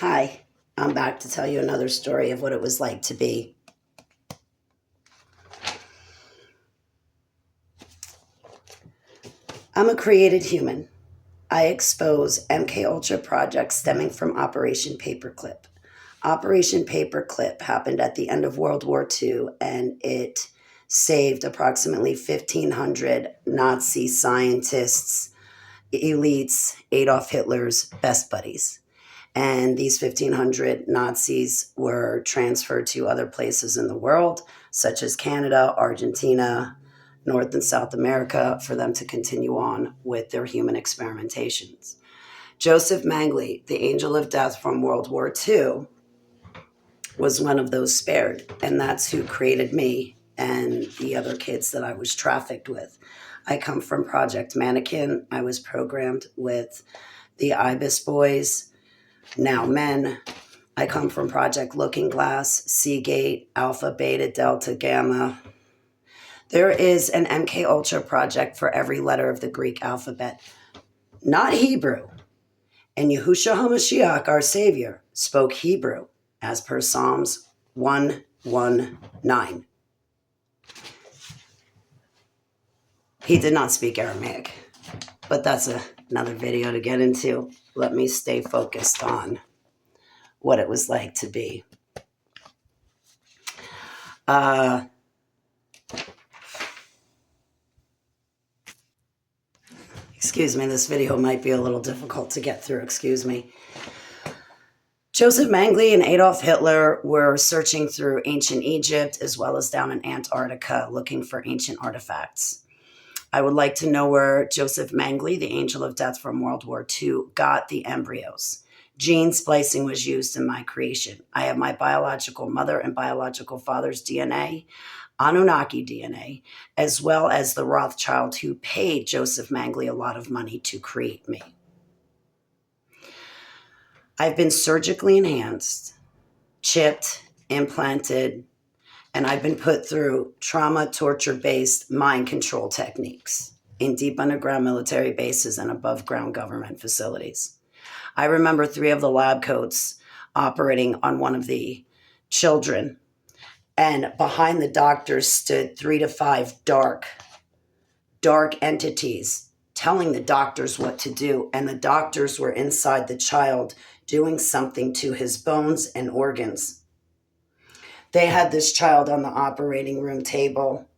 Hi, I'm back to tell you another story of what it was like to be. I'm a created human. I expose MKultra projects stemming from Operation Paperclip. Operation Paperclip happened at the end of World War II, and it saved approximately 1,500 Nazi scientists, elites, Adolf Hitler's best buddies. And these 1,500 Nazis were transferred to other places in the world, such as Canada, Argentina, North and South America, for them to continue on with their human experimentations. Joseph Mengele, the angel of death from World War II, was one of those spared, and that's who created me and the other kids that I was trafficked with. I come from Project Mannequin. I was programmed with the Ibis Boys, now men. I come from Project Looking Glass, Seagate, Alpha, Beta, Delta, Gamma. There is an MKultra project for every letter of the Greek alphabet, not Hebrew. And Yahushua HaMashiach, our Savior, spoke Hebrew as per Psalms 119. He did not speak Aramaic, but that's another video to get into. Let me stay focused on what it was like to be. Excuse me, this video might be a little difficult to get through. Excuse me. Joseph Mengele and Adolf Hitler were searching through ancient Egypt as well as down in Antarctica looking for ancient artifacts. I would like to know where Joseph Mengele, the angel of death from World War II, got the embryos. Gene splicing was used in my creation. I have my biological mother and biological father's DNA, Anunnaki DNA, as well as the Rothschild who paid Joseph Mengele a lot of money to create me. I've been surgically enhanced, chipped, implanted, and I've been put through trauma, torture-based mind control techniques in deep underground military bases and above ground government facilities. I remember 3 of the lab coats operating on one of the children, and behind the doctors stood 3 to 5 dark entities telling the doctors what to do, and the doctors were inside the child doing something to his bones and organs. They had this child on the operating room table.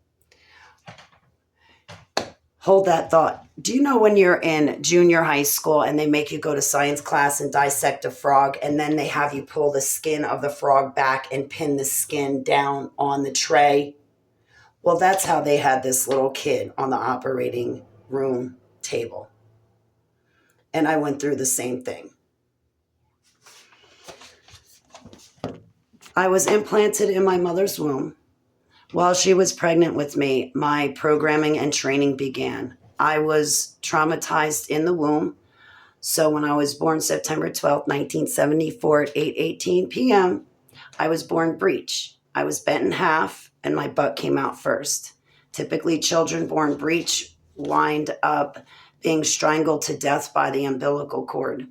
Hold that thought. Do you know when you're in junior high school and they make you go to science class and dissect a frog, and then they have you pull the skin of the frog back and pin the skin down on the tray? Well, that's how they had this little kid on the operating room table. And I went through the same thing. I was implanted in my mother's womb. While she was pregnant with me, my programming and training began. I was traumatized in the womb. So when I was born September 12th, 1974 at 8:18 p.m., I was born breech. I was bent in half and my butt came out first. Typically, children born breech wind up being strangled to death by the umbilical cord.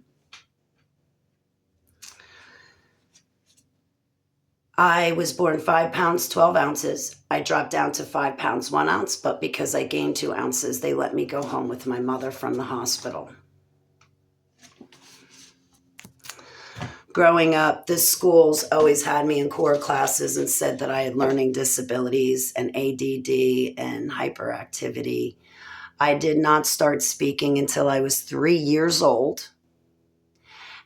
I was born 5 pounds, 12 ounces. I dropped down to 5 pounds, 1 ounce, but because I gained 2 ounces, they let me go home with my mother from the hospital. Growing up, the schools always had me in core classes and said that I had learning disabilities and ADD and hyperactivity. I did not start speaking until I was 3 years old.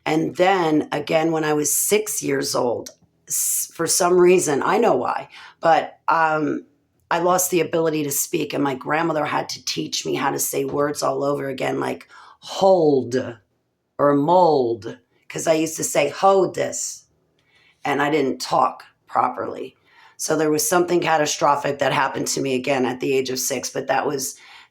And then again, when I was 6 years old, for some reason, I know why, but I lost the ability to speak, and my grandmother had to teach me how to say words all over again, like hold or mold, because I used to say hold this, and I didn't talk properly. So there was something catastrophic that happened to me again at the age of 6, but that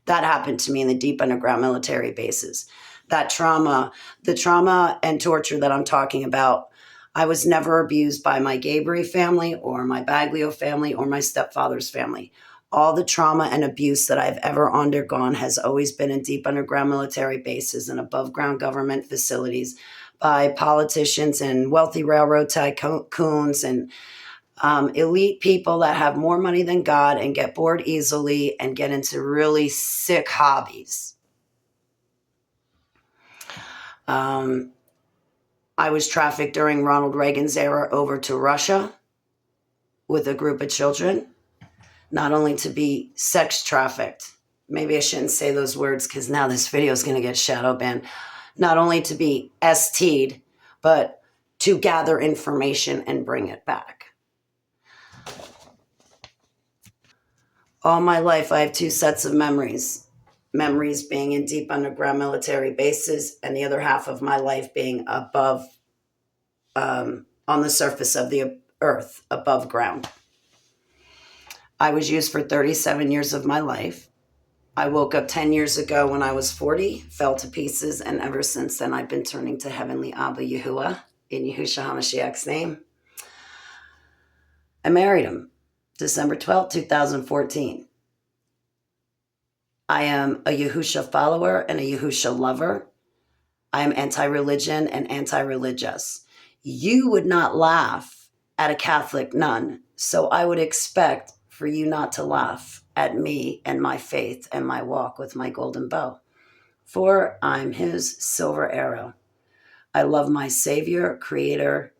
happened to me in the deep underground military bases. That trauma, the trauma and torture that I'm talking about, I was never abused by my Gabriel family or my Baglio family or my stepfather's family. All the trauma and abuse that I've ever undergone has always been in deep underground military bases and above ground government facilities by politicians and wealthy railroad tycoons and elite people that have more money than God and get bored easily and get into really sick hobbies. I was trafficked during Ronald Reagan's era over to Russia with a group of children, not only to be sex trafficked. Maybe I shouldn't say those words because now this video is going to get shadow banned. Not only to be ST'd, but to gather information and bring it back. All my life, I have two sets of memories. Memories being in deep underground military bases, and the other half of my life being above, on the surface of the earth, above ground. I was used for 37 years of my life. I woke up 10 years ago when I was 40, fell to pieces, and ever since then I've been turning to Heavenly Abba Yahuwah in Yahushua HaMashiach's name. I married him December 12th, 2014. I am a Yahushua follower and a Yahushua lover. I am anti-religion and anti-religious. You would not laugh at a Catholic nun, so I would expect for you not to laugh at me and my faith and my walk with my golden bow. For I'm his silver arrow. I love my Savior, Creator,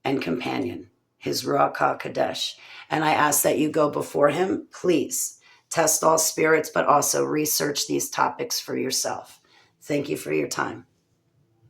and companion, his Ruach HaKodesh. And I ask that you go before him, please. Test all spirits, but also research these topics for yourself. Thank you for your time.